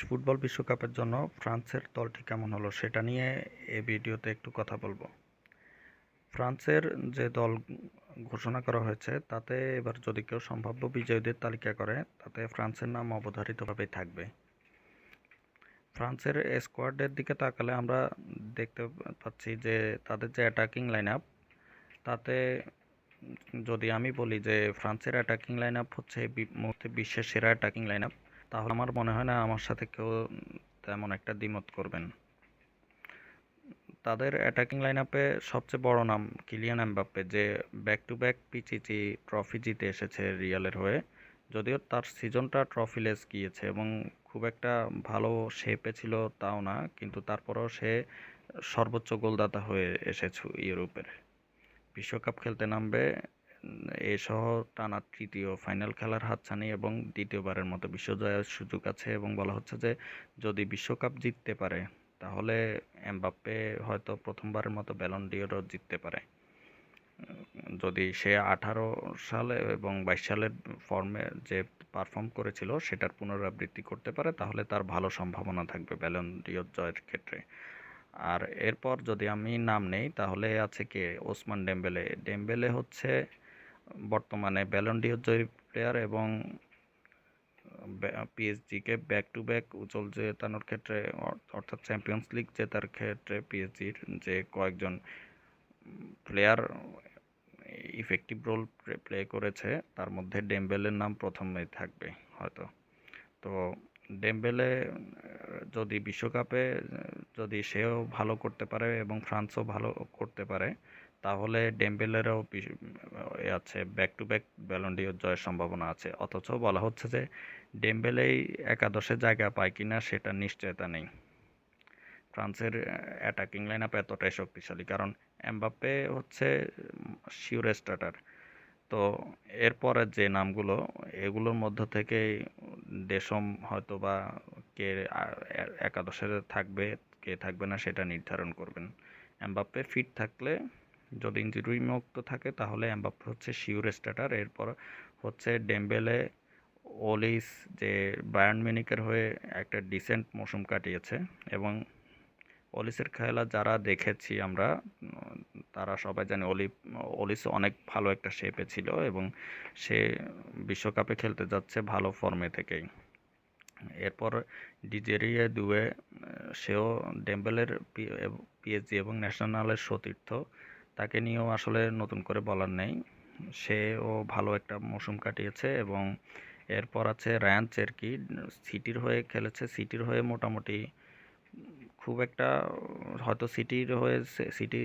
Football বিশ্বকাপের জন্য ফ্রান্সের দলটি কেমন হলো সেটা নিয়ে এই ভিডিওতে একটু কথা বলবো। ফ্রান্সের যে দল ঘোষণা করা হয়েছে তাতে এবার যদি কেউ সম্ভাব্য বিজয়ীদের তালিকা করে তাতে ফ্রান্সের নাম অবধারিতভাবেই থাকবে। ফ্রান্সের স্কোয়াডের দিকে তাকালে আমরা দেখতে পাচ্ছি যে তাদের যে অ্যাটাকিং লাইন আপ তাতে যদি আমি বলি যে ফ্রান্সের অ্যাটাকিং লাইন আপ হচ্ছে মুহূর্তে বিশ্বের সেরা অ্যাটাকিং লাইন আপ, তাহলে আমার মনে হয় না আমার সাথে কেউ তেমন একটা দ্বিমত করবেন। তাদের অ্যাটাকিং লাইনআপে সবচেয়ে বড় নাম কিলিয়ান এমবাপ্পে, যে back to back Pichichi trophy জিতে এসেছে রিয়ালের হয়ে। যদিও তার সিজনটা ট্রফিলেস গিয়েছে এবং খুব একটা ভালো শেপে ছিল তাও না, কিন্তু তারপরেও সে সর্বোচ্চ গোলদাতা হয়ে এসেছে ইউরোপের। বিশ্বকাপ খেলতে নামবে এসহ টানা তৃতীয় ফাইনাল খেলার হাতছানি এবং দ্বিতীয়বারের মতো বিশ্বজয়ের সুযোগ আছে, এবং বলা হচ্ছে যে যদি বিশ্বকাপ জিততে পারে তাহলে এমবাপ্পে হয়তো প্রথমবারের মতো ব্যালন ডিওরও জিততে পারে। যদি সে 18 সালে এবং 22 সালের ফর্মে যে পারফর্ম করেছিল সেটার পুনরাবৃত্তি করতে পারে, তাহলে তার ভালো সম্ভাবনা থাকবে ব্যালন ডিওর জয়ের ক্ষেত্রে। আর এরপর যদি আমি নাম নেই তাহলে আছে কে, ওসমান ডেম্বেলে। ডেম্বেলে হচ্ছে বর্তমানে ব্যালন ডিওর জয়ী প্লেয়ার এবং পিএসজিকে ব্যাক টু ব্যাক উজ্জ্বল জেতানোর ক্ষেত্রে, অর্থাৎ চ্যাম্পিয়ন্স লিগ জেতার ক্ষেত্রে পিএসজির যে কয়েকজন প্লেয়ার ইফেক্টিভ রোল প্লে করেছে তার মধ্যে ডেম্বেলের নাম প্রথমে থাকবে হয়তো। তো ডেম্বেলে যদি বিশ্বকাপে যদি সেও ভালো করতে পারে এবং ফ্রান্সও ভালো করতে পারে তাহলে ডেম্বেলেরও আছে back to back Ballon d'Or জয়ের সম্ভাবনা আছে। অথচ বলা হচ্ছে যে ডেম্বেলেই একাদশে জায়গা পায় কিনা সেটা নিশ্চয়তা নেই। ফ্রান্সের অ্যাটাকিং লাইন আপ এতটাই শক্তিশালী, কারণ এমবাপ্পে হচ্ছে শিওর স্টার্টার। তো এরপরের যে নামগুলো এগুলোর মধ্য থেকে দেশম হয়তো বা কে একাদশে থাকবে কে থাকবে না সেটা নির্ধারণ করবেন। এমবাপ্পে ফিট থাকলে, যদি ইনজুরি মুক্ত থাকে তাহলে এমবাপ্পে হচ্ছে শিওর স্টার্টার। এরপর হচ্ছে ডেম্বেলে, ওলিস, যে বায়ার্ন মিউনিখের হয়ে একটা ডিসেন্ট মৌসুম কাটিয়েছে এবং অলিসের খেলা যারা দেখেছি আমরা তারা সবাই জানে অলিস অনেক ভালো একটা শেপে ছিল এবং সে বিশ্বকাপে খেলতে যাচ্ছে ভালো ফর্মে থেকেই। এরপর ডিজেরিয়া দুয়ে, সেও ডেম্বেলের পিএসজি এবং ন্যাশনালের সতীর্থ, তাকে নিয়েও আসলে নতুন করে বলার নেই। সেও ভালো একটা মৌসুম কাটিয়েছে। এবং এরপর আছে রায়ান চেরকি, সিটির হয়ে খেলেছে, সিটির হয়ে মোটামুটি খুব একটা হয়তো সিটির হয়ে সিটি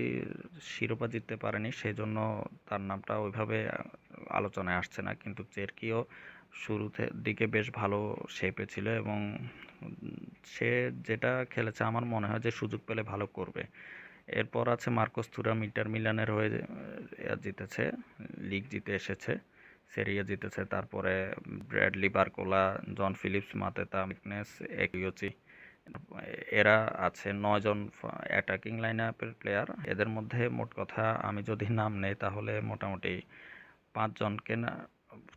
শিরোপা জিততে পারেনি, সেজন্য তার নামটা ওইভাবে আলোচনায় আসছে না, কিন্তু চেরকিও শুরুতে দিকে বেশ ভালো শেপে ছিল এবং সে যেটা খেলেছে আমার মনে হয় যে সুযোগ পেলে ভালো করবে। এরপর আছে মার্কোস থুরাম, ইন্টার মিলানের হয়ে জিতেছে, লিগ জিতে এসেছে, সেরিয়া জিতেছে। তারপরে ব্র্যাডলি বারকোলা, জন ফিলিপস, মাতেতা, মিকনেস, একিওচি, এরা আছে 9 জন অ্যাটাকিং লাইন আপের প্লেয়ার। এদের মধ্যে মোট কথা আমি যদি নাম নেই তাহলে মোটামুটি 5 জনকে না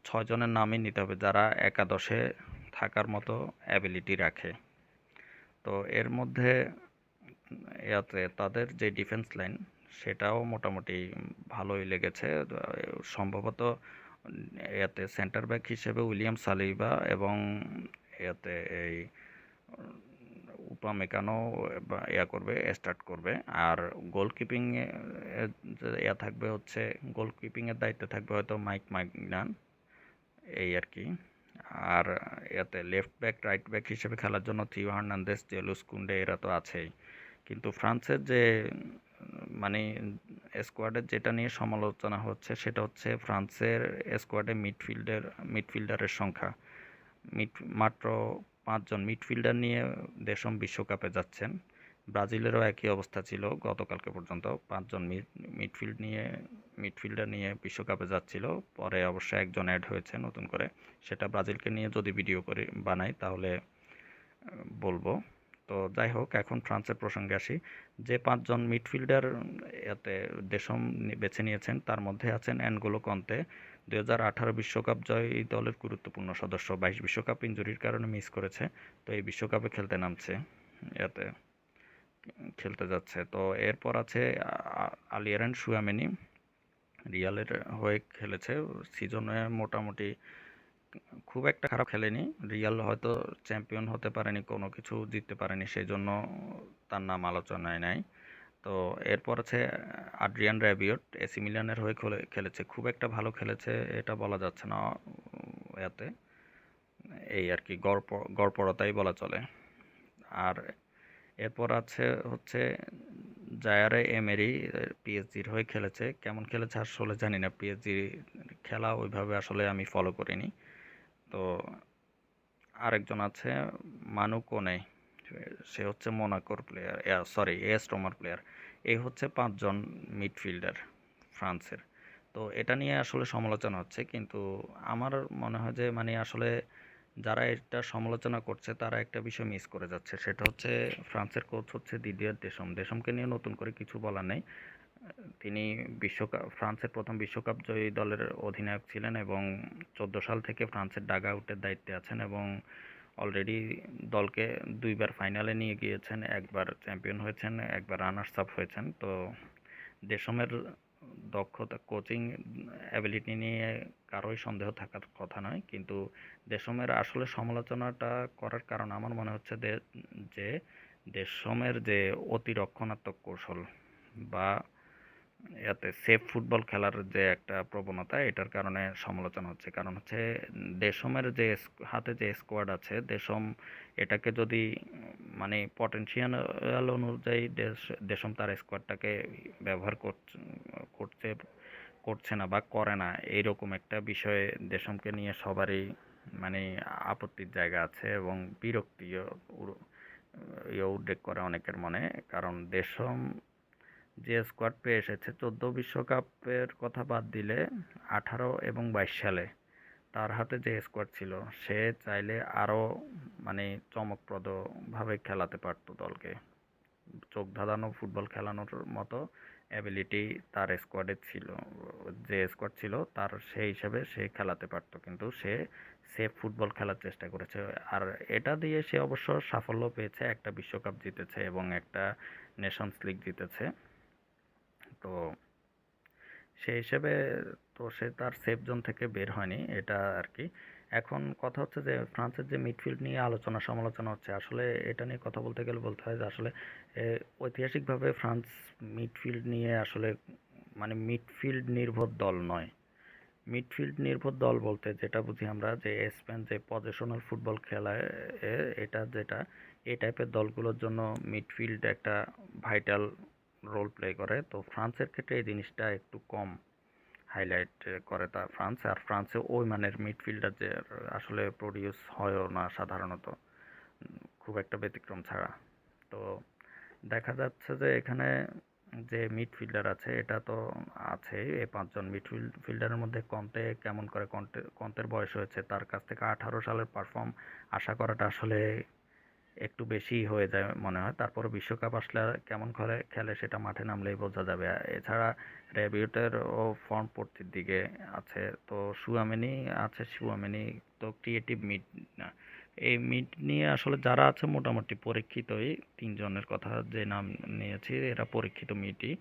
6 জনের নামই নিতে হবে যারা একাদশে থাকার মতো অ্যাবিলিটি রাখে। তো এর মধ্যে তাদের যে ডিফেন্স লাইন সেটাও মোটামুটি ভালোই লেগেছে। সম্ভবত সেন্টার ব্যাক হিসেবে উইলিয়াম সালিবা এবং এই উপমেকানো করবে, স্টার্ট করবে। আর গোলকিপিং থাকবে হচ্ছে, গোলকিপিংয়ের দায়িত্বে থাকবে হয়তো মাইক মাইগনান, এই আর কি। আর লেফট ব্যাক রাইট ব্যাক হিসেবে খেলার জন্য থিও হার্নান্দেস, জেলুস কুন্ডে, এরা তো আছেই। কিন্তু ফ্রান্সের যে মানে স্কোয়াডের যেটা নিয়ে সমালোচনা হচ্ছে সেটা হচ্ছে ফ্রান্সের স্কোয়াডে মিডফিল্ডারের সংখ্যা। মাত্র 5 জন মিডফিল্ডার নিয়ে দেশম বিশ্বকাপে যাচ্ছেন। ব্রাজিলেরও একই অবস্থা ছিল গতকালকে পর্যন্ত, 5 জন মিডফিল্ডার নিয়ে বিশ্বকাপে যাচ্ছিল। পরে অবশ্য একজন অ্যাড হয়েছে নতুন করে, সেটা ব্রাজিলকে নিয়ে যদি ভিডিও করে বানাই তাহলে বলবো। তো তো যাই হোক, এখন ফ্রান্সের প্রসঙ্গে আসি। যে ৫ জন মিডফিল্ডার এতে দেশম বেছে নিয়েছেন তার মধ্যে আছেন অ্যানগোলো কন্তে, ২০১৮ বিশ্বকাপ জয়ী দলের গুরুত্বপূর্ণ সদস্য। ২২ বিশ্বকাপ ইনজুরির কারণে মিস করেছে, তো এই বিশ্বকাপে খেলতে নামছে, এতে খেলতে যাচ্ছে। তো এরপর আছে আলিয়েরান সুয়ামেনি, রিয়ালের হয়ে খেলেছে। সিজনে মোটামুটি খুব একটা খারাপ খেলেনি। রিয়াল হয়তো চ্যাম্পিয়ন হতে পারেনি, কোনো কিছু জিততে পারেনি, সেই জন্য তার নাম আলোচনায় নাই। তো এরপর আছে আড্রিয়ান র্যাবিওট, এসি মিলানের হয়ে খেলেছে। খুব একটা ভালো খেলেছে এটা বলা যাচ্ছে না, এতে এই আর কি গড়পড়তাই বলা চলে। আর এরপর আছে হচ্ছে জায়ারে এমেরি, পিএসজির হয়ে খেলেছে। কেমন খেলেছে আসলে জানি না, পিএসজি খেলা ওইভাবে আসলে আমি ফলো করিনি। তো আরেকজন আছে মানু কোনে, সে হচ্ছে মোনাকোর প্লেয়ার, সরি এস রোমার প্লেয়ার। এই হচ্ছে ৫ জন মিডফিল্ডার ফ্রান্সের। তো এটা নিয়ে আসলে সমালোচনা হচ্ছে, কিন্তু আমার মনে হয় যে মানে আসলে যারা এটা সমালোচনা করছে তারা একটা বিষয় মিস করে যাচ্ছে, সেটা হচ্ছে ফ্রান্সের কোচ হচ্ছে দিদিয়ের দেশম। দেশমকে নিয়ে নতুন করে কিছু বলার নেই। তিনি ফ্রান্সের প্রথম বিশ্বকাপ জয়ী দলের অধিনায়ক ছিলেন এবং ১৪ সাল থেকে ফ্রান্সের ডাগ আউটের দায়িত্বে আছেন এবং অলরেডি দলকে ২ বার ফাইনালে নিয়ে গিয়েছেন, একবার চ্যাম্পিয়ন হয়েছেন, একবার রানার্স আপ হয়েছেন। তো দেশমের দক্ষতা, কোচিং অ্যাবিলিটি নিয়ে কারোই সন্দেহ থাকার কথা নয়, কিন্তু দেশমের আসলে সমালোচনাটা করার কারণ আমার মনে হচ্ছে যে দেশমের যে অতিরক্ষণাত্মক কৌশল বা ইয়াতে সেফ ফুটবল খেলার যে একটা প্রবণতা, এটার কারণে সমালোচনা হচ্ছে। কারণ হচ্ছে দেশমের যে হাতে যে স্কোয়াড আছে, দেশম এটাকে যদি মানে পটেনশিয়াল অনুযায়ী দেশম তার স্কোয়াডটাকে ব্যবহার করছে করছে না বা করে না, এইরকম একটা বিষয়ে দেশমকে নিয়ে সবারই মানে আপত্তির জায়গা আছে এবং বিরক্তিও উদ্রেক করে অনেকের মনে। কারণ দেশম যে স্কোয়াড পেয়ে এসেছে ১৪ বিশ্বকাপের কথা বাদ দিলে ১৮ এবং ২২ সালে তার হাতে যে স্কোয়াড ছিল, সে চাইলে আরও মানে চমকপ্রদভাবে খেলাতে পারত দলকে। চোখ ধাঁধানো ফুটবল খেলানোর মতো অ্যাবিলিটি তার স্কোয়াডে ছিল, যে স্কোয়াড ছিল তার সেই হিসাবে সে খেলাতে পারত, কিন্তু সে সেফ ফুটবল খেলার চেষ্টা করেছে। আর এটা দিয়ে সে অবশ্য সাফল্য পেয়েছে, একটা বিশ্বকাপ জিতেছে এবং একটা নেশনস লিগ জিতেছে। তো সেই হিসেবে তো সে তার সেফ জোন থেকে বের হয়নি, এটা আর কি। এখন কথা হচ্ছে যে ফ্রান্সের যে মিডফিল্ড নিয়ে আলোচনা সমালোচনা হচ্ছে, আসলে এটা নিয়ে কথা বলতে গেলে বলতে হয় যে আসলে ঐতিহাসিকভাবে ফ্রান্স মিডফিল্ড নিয়ে আসলে মানে মিডফিল্ড নির্ভর দল নয়। মিডফিল্ড নির্ভর দল বলতে যেটা বুঝি আমরা, যে স্পেন যে পজিশনাল ফুটবল খেলায় এটা যেটা এই টাইপের দলগুলোর জন্য মিডফিল্ড একটা ভাইটাল রোল প্লে করে। তো ফ্রান্সের ক্ষেত্রে এই জিনিসটা একটু কম হাইলাইট করে তা ফ্রান্স, আর ফ্রান্সে ওই মানের মিডফিল্ডার যে আসলে প্রডিউস হয়ও না সাধারণত, খুব একটা ব্যতিক্রম ছাড়া। তো দেখা যাচ্ছে যে এখানে যে মিডফিল্ডার আছে এটা তো আছে, এই ৫ জন মিডফিল্ডারের মধ্যে কন্তে কেমন করে, কন্তের বয়স হয়েছে, তার কাছ থেকে ১৮ সালের পারফর্ম আশা করাটা আসলে একটু বেশি হয়ে যায় মনে হয়। তারপরে বিশ্বকাপ আসলে কেমন করে খেলে সেটা মাঠে নামলেই বোঝা যাবে। এছাড়া র্যাবিওটেরও ফর্ম পড়তির দিকে আছে। তো সুয়ামেনি তো ক্রিয়েটিভ মিড না। এই মিড নিয়ে আসলে যারা আছে মোটামুটি পরীক্ষিতই, ৩ জনের কথা যে নাম নিয়েছি এরা পরীক্ষিত মিডই।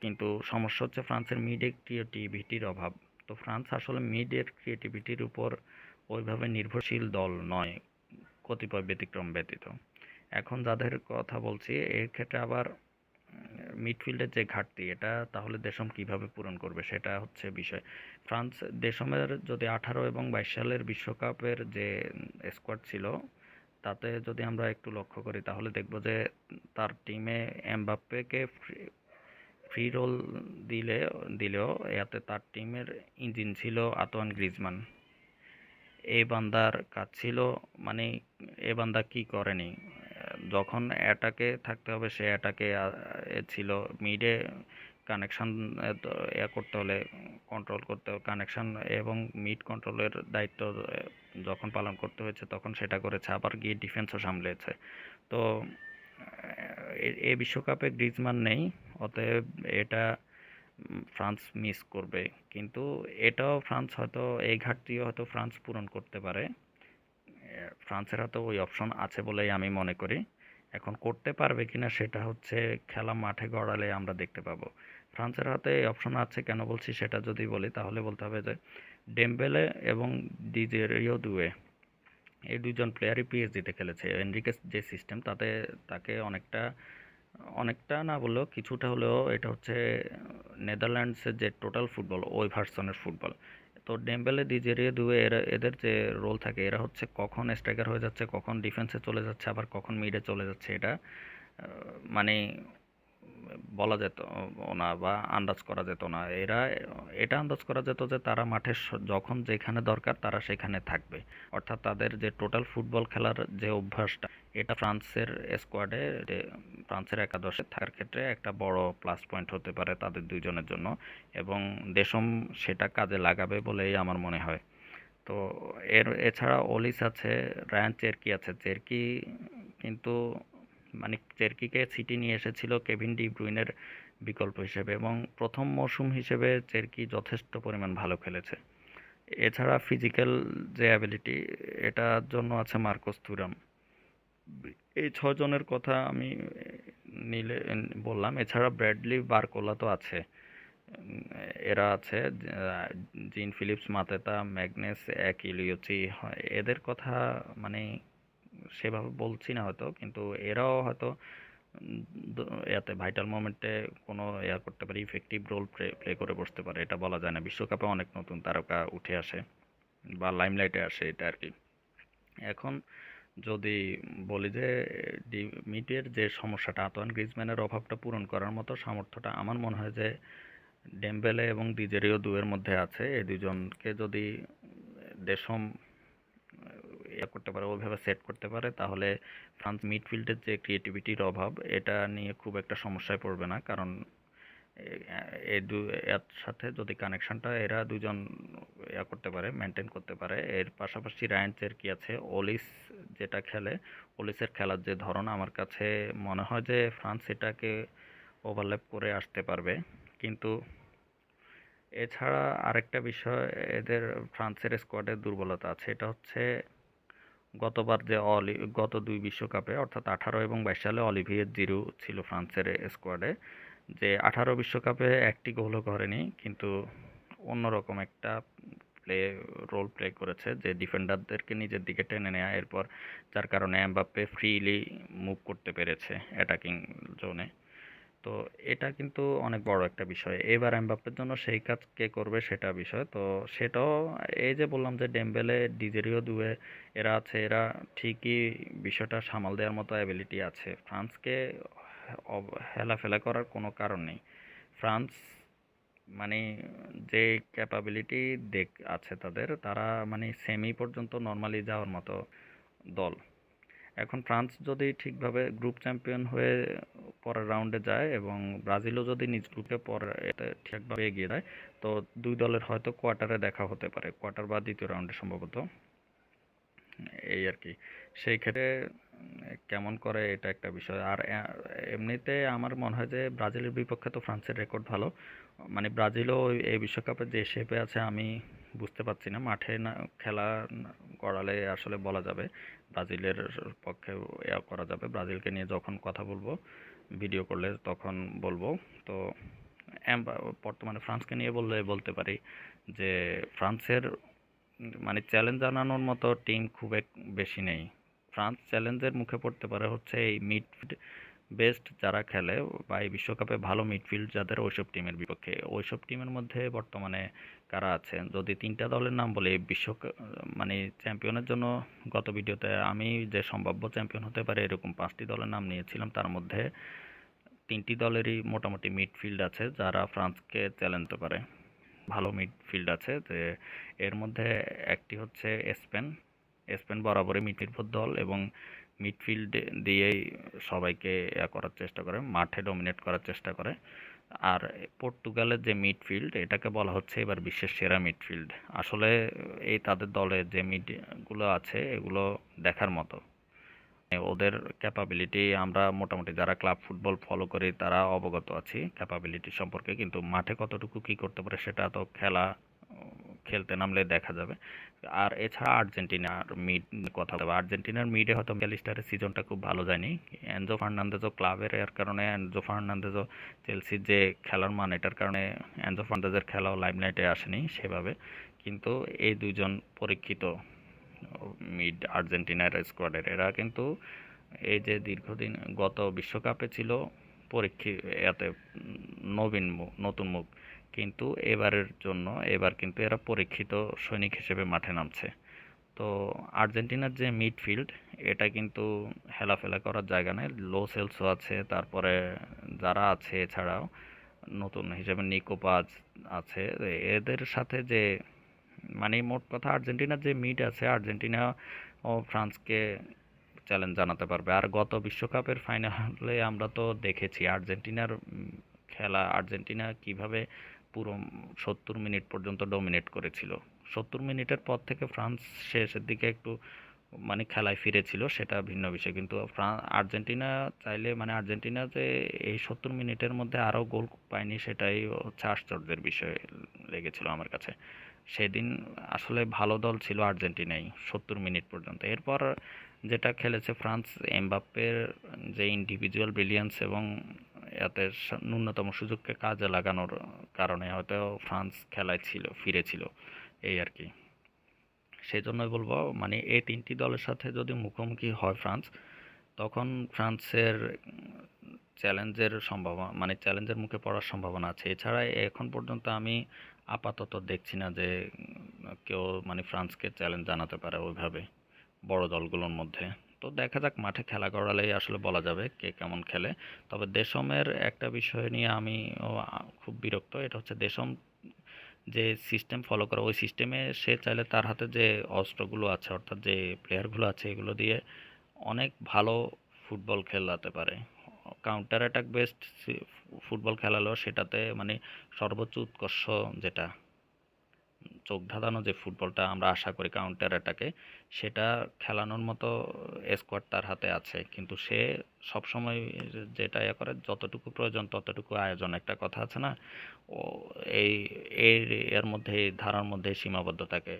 কিন্তু সমস্যা হচ্ছে ফ্রান্সের মিডে ক্রিয়েটিভিটির অভাব। তো ফ্রান্স আসলে মিডের ক্রিয়েটিভিটির উপর ওইভাবে নির্ভরশীল দল নয়, কতিপয় ব্যতিক্রম ব্যতীত। এখন যাদের কথা বলছি এর ক্ষেত্রে আবার মিডফিল্ডের যে ঘাটতি, এটা তাহলে দেশম কিভাবে পূরণ করবে সেটা হচ্ছে বিষয়। ফ্রান্স দেশমের যদি ১৮ এবং ২২ সালের বিশ্বকাপের যে স্কোয়াড ছিল তাতে যদি আমরা একটু লক্ষ্য করি তাহলে দেখব যে তার টিমে এমবাপ্পেকে ফ্রি রোল দিলেও এতে তার টিমের ইঞ্জিন ছিল আন্তোয়ান গ্রিজমান। এই বান্দার কাজ ছিল মানে এ বান্দা কি করেনি, যখন অ্যাটাকে থাকতে হবে সে অ্যাটাকে ছিল, মিডে কানেকশন করতে হলে কন্ট্রোল করতে কানেকশন এবং মিড কন্ট্রোলের দায়িত্ব যখন পালন করতে হয়েছে তখন সেটা করেছে, আবার গিয়ে ডিফেন্সও সামলেছে। তো এই বিশ্বকাপে গ্রিজমান নেই, অতএব এটা ফ্রান্স মিস করবে। কিন্তু এটাও ফ্রান্স হয়তো, এই ঘাটতিও হয়তো ফ্রান্স পূরণ করতে পারে। ফ্রান্সের হাতে ওই অপশন আছে বলেই আমি মনে করি। এখন করতে পারবে কিনা সেটা হচ্ছে খেলা মাঠে গড়ালে আমরা দেখতে পাবো। ফ্রান্সের হাতে এই অপশন আছে কেন বলছি সেটা যদি বলি তাহলে বলতে হবে যে ডেম্বেলে এবং ডিজেরিও দুয়ে এই দুইজন প্লেয়ারই পিএসজিতে খেলেছে। এনরিকেস যে সিস্টেম তাতে তাকে অনেকটা অনেকটা না বললেও কিছুটা হলেও এটা হচ্ছে নেদারল্যান্ডসের যে টোটাল ফুটবল ওই ভার্সনের ফুটবল। তো ডেম্বেলে ডিজেরিয়া দুয়ে এদের যে রোল থাকে, এরা হচ্ছে কখন স্ট্রাইকার হয়ে যাচ্ছে, কখন ডিফেন্সে চলে যাচ্ছে, আবার কখন মিডে চলে যাচ্ছে, এটা মানে বলা যেত না বা আন্দাজ করা যেত না। এটা আন্দাজ করা যেত যে তারা মাঠে যখন যেখানে দরকার তারা সেখানে থাকবে। অর্থাৎ তাদের যে টোটাল ফুটবল খেলার যে অভ্যাসটা, এটা ফ্রান্সের স্কোয়াডে, ফ্রান্সের একাদশে থাকার ক্ষেত্রে একটা বড় প্লাস পয়েন্ট হতে পারে তাদের দুইজনের জন্য, এবং দেশম সেটা কাজে লাগাবে বলেই আমার মনে হয়। তো এছাড়া অলিস আছে, রায়ান চেরকি আছে। চেরকি কিন্তু মানে চেরকিকে সিটি নিয়ে এসেছিল কেভিন ডি ব্রুইনের বিকল্প হিসেবে, এবং প্রথম মৌসুম হিসেবে চেরকি যথেষ্ট পরিমাণ ভালো খেলেছে। এছাড়া ফিজিক্যাল যে অ্যাবিলিটি, এটার জন্য আছে মার্কোস থুরাম। এই ছজনের কথা আমি নিলে বললাম। এছাড়া ব্র্যাডলি বারকোলা তো আছে। এরা আছে, জিন ফিলিপস, মাতেতা, ম্যাগনেস, অ্যাকিলিওচি। এদের কথা মানে সেভাবে বলছি না হয়তো, কিন্তু এরাও হয়তো ইয়াতে ভাইটাল মোমেন্টে কোনো করতে পারে, ইফেক্টিভ রোল প্লে করে বসতে পারে, এটা বলা যায় না। বিশ্বকাপে অনেক নতুন তারকা উঠে আসে বা লাইমলাইটে আসে, এটা আর কি। এখন যদি বলি যে মিডের যে সমস্যাটা, আন্তোয়ান গ্রিজম্যানের অভাবটা পূরণ করার মতো সামর্থ্যটা আমার মনে হয় যে ডেম্বেলে এবং ডিজেরিও দুয়ের মধ্যে আছে। এই দুজনকে যদি দেশম করতে পারে, ওইভাবে সেট করতে পারে, তাহলে ফ্রান্স মিডফিল্ডের যে ক্রিয়েটিভিটির অভাব, এটা নিয়ে খুব একটা সমস্যায় পড়বে না। কারণ এর সাথে যদি কানেকশনটা এরা দুজন করতে পারে, মেনটেন করতে পারে। এর পাশাপাশি রায়ান চেরকি আছে, ওলিস যেটা খেলে, ওলিসের খেলার যে ধরন, আমার কাছে মনে হয় যে ফ্রান্স এটাকে ওভারল্যাপ করে আসতে পারবে। কিন্তু এছাড়া আরেকটা বিষয়, এদের ফ্রান্সের স্কোয়াডের দুর্বলতা আছে। এটা হচ্ছে গতবার যে গত দুই বিশ্বকাপে অর্থাৎ 18 এবং 22 সালে অলিভিয়ে জিরু ছিল ফ্রান্সের স্কোয়াডে, যে 18 বিশ্বকাপে একটি গোলও করেনি, কিন্তু অন্যরকম একটা রোল প্লে করেছে, যে ডিফেন্ডারদেরকে নিজের দিকে টেনে নেয়া, এরপর যার কারণে এমবাপ্পে ফ্রিলি মুভ করতে পেরেছে অ্যাটাকিং জোনে। তো এটা কিন্তু অনেক বড় একটা বিষয়। এবার এমবাপ্পের জন্য সেই কাজ কে করবে সেটা বিষয়। তো সেটাও, এই যে বললাম যে ডেম্বেলে, ডিজেরিও দুয়ে এরা আছে, এরা ঠিকই বিষয়টা সামাল দেওয়ার মতো অ্যাবিলিটি আছে। ফ্রান্সকে হেলাফেলা করার কোনো কারণ নেই। ফ্রান্স মানে যে ক্যাপাবিলিটি আছে তাদের, তারা মানে সেমি পর্যন্ত নর্মালি যাওয়ার মতো দল। এখন ফ্রান্স যদি ঠিকভাবে গ্রুপ চ্যাম্পিয়ন হয়ে পরের রাউন্ডে যায় এবং ব্রাজিলও যদি নিজ গ্রুপে পরে ঠিকভাবে এগিয়ে যায়, তো দুই দলের হয়তো কোয়ার্টারে দেখা হতে পারে, কোয়ার্টার বা দ্বিতীয় রাউন্ডে সম্ভবত। এই আর কি। সেই ক্ষেত্রে কেমন করে এটা একটা বিষয়। আর এমনিতে আমার মনে হয় যে ব্রাজিলের বিপক্ষে তো ফ্রান্সের রেকর্ড ভালো। মানে ব্রাজিলও এই বিশ্বকাপে যে শেপে আছে আমি বুঝতে পারছি না। মাঠে না খেলা করালে আসলে বলা যাবে, ব্রাজিলের পক্ষে করা যাবে। ব্রাজিলকে নিয়ে যখন কথা বলবো ভিডিও করলে তখন বলবো। তো বর্তমানে ফ্রান্সকে নিয়ে বললে বলতে পারি যে ফ্রান্সের মানে চ্যালেঞ্জ জানানোর মতো টিম খুব বেশি নেই। ফ্রান্স চ্যালেঞ্জের মুখে পড়তে পারে হচ্ছে এই মিডফিল্ড বেস্ট যারা খেলে বা এই বিশ্বকাপে ভালো মিডফিল্ড যাদের, ওইসব টিমের বিপক্ষে। ওইসব টিমের মধ্যে বর্তমানে কারা আছেন যদি তিনটা দলের নাম বলি, মানে চ্যাম্পিয়নের জন্য গত ভিডিওতে আমি যে সম্ভাব্য চ্যাম্পিয়ন হতে পারে এরকম 5টি দলের নাম নিয়েছিলাম, তার মধ্যে 3টি দলেরই মোটামুটি মিডফিল্ড আছে যারা ফ্রান্সকে চ্যালেঞ্জ করতে পারে। ভালো মিডফিল্ড আছে, যে এর মধ্যে একটি হচ্ছে স্পেন। স্পেন বরাবরই মিডফিল্ড দল এবং মিডফিল্ড দিয়েই সবাইকে করার চেষ্টা করে, মাঠে ডমিনেট করার চেষ্টা করে। আর পর্তুগালের যে মিডফিল্ড এটাকে বলা হচ্ছে এবার বিশ্বের সেরা মিডফিল্ড। আসলে এই তাদের দলে যে মিডগুলো আছে এগুলো দেখার মতো। ওদের ক্যাপাবিলিটি আমরা মোটামুটি যারা ক্লাব ফুটবল ফলো করি তারা অবগত আছি ক্যাপাবিলিটি সম্পর্কে, কিন্তু মাঠে কতটুকু কি করতে পারে সেটা তো খেলতে নামলে দেখা যাবে। আর এছাড়া আর্জেন্টিনার মিড কথা বলতে হবে। আর্জেন্টিনার মিডে হয়তো ম্যাকঅ্যালিস্টারের সিজনটা খুব ভালো যায়নি। এনজো ফার্নান্দেজও ক্লাবের এর কারণে, এনজো ফার্নান্দেজও চেলসির যে খেলার মান এটার কারণে এনজো ফার্নান্দেজের খেলাও লাইমলাইটে আসেনি সেভাবে। কিন্তু এই দুইজন পরীক্ষিত মিড আর্জেন্টিনার স্কোয়াডের, এরা কিন্তু এই যে দীর্ঘদিন গত বিশ্বকাপে ছিল এতে নতুন মুখ, কিন্তু এবারের জন্য এবার কিন্তু এরা পরীক্ষিত সৈনিক হিসেবে মাঠে নামছে। তো আর্জেন্টিনার যে মিডফিল্ড এটা কিন্তু হেলাফেলা করার জায়গা নেই। লো সেলসও আছে, তারপরে যারা আছে এছাড়াও নতুন হিসেবে নিকো পাজ আছে। এদের সাথে যে মানে মোট কথা আর্জেন্টিনার যে মিড আছে, আর্জেন্টিনা ও ফ্রান্সকে চ্যালেঞ্জ জানাতে পারবে। আর গত বিশ্বকাপের ফাইনালে আমরা তো দেখেছি আর্জেন্টিনার খেলা, আর্জেন্টিনা কিভাবে পুরো 70 মিনিট পর্যন্ত ডমিনেট করেছিল। 70 মিনিটের পর থেকে ফ্রান্স শেষের দিকে একটু মানে খেলায় ফিরেছিল, সেটা ভিন্ন বিষয়। কিন্তু আর্জেন্টিনা চাইলে মানে আর্জেন্টিনা যে এই 70 মিনিটের মধ্যে আরও গোল পায়নি সেটাই হচ্ছে আশ্চর্যের বিষয় লেগেছিল আমার কাছে। সেদিন আসলে ভালো দল ছিল আর্জেন্টিনাই 70 মিনিট পর্যন্ত। এরপর যেটা খেলেছে ফ্রান্স, এমবাপ্পের যে ইন্ডিভিজুয়াল ব্রিলিয়ান্স এবং এতে ন্যূনতম সুযোগকে কাজে লাগানোর কারণে হয়তো ফ্রান্স খেলায় ফিরেছিল এই আর কি। সেই জন্যই বলবো মানে এই তিনটি দলের সাথে যদি মুখোমুখি হয় ফ্রান্স, তখন ফ্রান্সের চ্যালেঞ্জের মুখে পড়ার সম্ভাবনা আছে। এছাড়া এখন পর্যন্ত আমি আপাতত দেখছি না যে কেউ মানে ফ্রান্সকে চ্যালেঞ্জ জানাতে পারে ওইভাবে বড় দলগুলোর মধ্যে। তো দেখা যাক, মাঠে খেলা গড়ালেই আসলে বলা যাবে কে কেমন খেলে। তবে দেশমের একটা বিষয় নিয়ে আমি খুব বিরক্ত, এটা হচ্ছে দেশম যে সিস্টেম ফলো করে ওই সিস্টেমে সে চাইলে তার হাতে যে অস্ত্রগুলো আছে অর্থাৎ যে প্লেয়ারগুলো আছে এগুলো দিয়ে অনেক ভালো ফুটবল খেলাতে পারে। কাউন্টার অ্যাটাক বেসড ফুটবল খেলালেও সেটাতে মানে সর্বোচ্চ উৎকর্ষ যেটা চোখ ধাঁধানো যে ফুটবলটা আমরা আশা করি কাউন্টার অ্যাটাকে, সেটা খেলানোর মতো স্কোয়াড তার হাতে আছে। কিন্তু সে সবসময় যেটা ইয়ে করে যতটুকু প্রয়োজন ততটুকু আয়োজন, একটা কথা আছে না, ও এই এর মধ্যে এই ধারার মধ্যে সীমাবদ্ধ থাকে।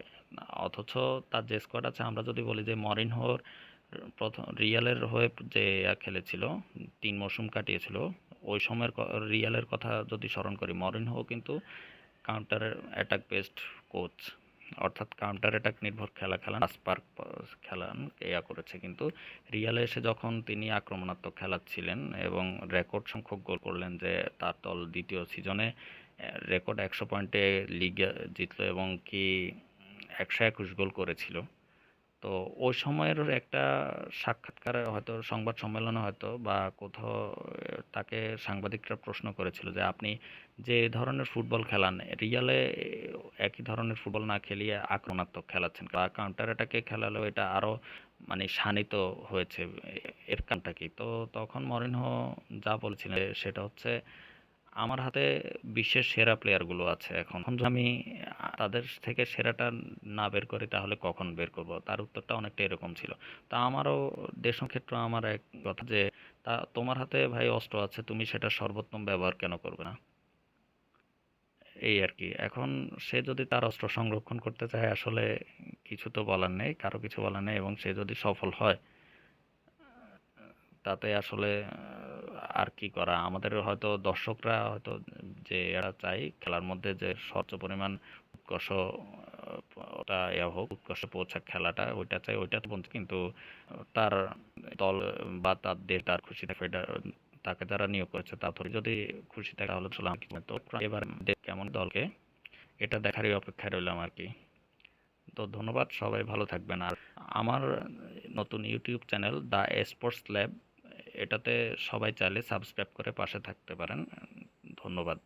অথচ তার যে স্কোয়াড আছে, আমরা যদি বলি যে মরিনহোর প্রথম রিয়ালের হয়ে যে খেলেছিল 3 মৌসুম কাটিয়েছিল, ওই সময়ের রিয়ালের কথা যদি স্মরণ করি, মরিনহো কিন্তু কাউন্টার অ্যাটাক বেসড কোচ, অর্থাৎ কাউন্টার অ্যাটাক নির্ভর খেলা খেলান, স্পার্ক খেলান করেছে। কিন্তু রিয়ালে এসে যখন তিনি আক্রমণাত্মক খেলাচ্ছিলেন এবং রেকর্ড সংখ্যক গোল করলেন, যে তার দল দ্বিতীয় সিজনে রেকর্ড 100 পয়েন্টে লিগ জিতলো এবং কি 121 গোল করেছিল। তো ওই সময়ের একটা সাক্ষাৎকারে হয়তো সংবাদ সম্মেলনে হয়তো বা কোথাও তাকে সাংবাদিকরা প্রশ্ন করেছিল যে আপনি যে ধরনের ফুটবল খেলান রিয়ালে একই ধরনের ফুটবল না খেলিয়ে আক্রমণাত্মক খেলাচ্ছেন বা কাউন্টার অ্যাটাকে খেলালেও এটা আরও মানে শানিত হয়েছে, এর কারণটা কি? তো তখন মরিনহো যা বলেছিলেন সেটা হচ্ছে আমার হাতে বিশ্বের সেরা প্লেয়ারগুলো আছে। এখন যদি আমি তাদের থেকে সেরাটা না বের করি তাহলে কখন বের করব? তার উত্তরটা অনেকটা এরকম ছিল। তা আমারও দেশম ক্ষেত্র আমার এক কথা যে তা তোমার হাতে ভাই অস্ত্র আছে, তুমি সেটা সর্বোত্তম ব্যবহার কেন করবে না? এই আর কি। এখন সে যদি তার অস্ত্র সংরক্ষণ করতে চায় আসলে কিছু তো বলার নেই, কারো কিছু বলার নেই, এবং সে যদি সফল হয় তাতে আসলে আর কি করা? আমাদের হয়তো দর্শকরা হয়তো যে এরা চায় খেলার মধ্যে যে সর্বোচ্চ পরিমাণ উৎকর্ষ ওটা হোক, উৎকর্ষে পৌঁছাক খেলাটা, ওইটা চাই, ওইটা তো বলছে। কিন্তু তার দল বা তার দেশ তার খুশি থাকে এটা, তাকে যারা নিয়োগ করেছে তা যদি খুশি থাকে তাহলে চলে আমি কি বলবো। তো এবার কেমন দলকে এটা দেখারই অপেক্ষায় রইলাম আর কি। তো ধন্যবাদ, সবাই ভালো থাকবেন। আর আমার নতুন YouTube channel the sports lab, এটাতে সবাই চাইলে সাবস্ক্রাইব করে পাশে থাকতে পারেন। ধন্যবাদ।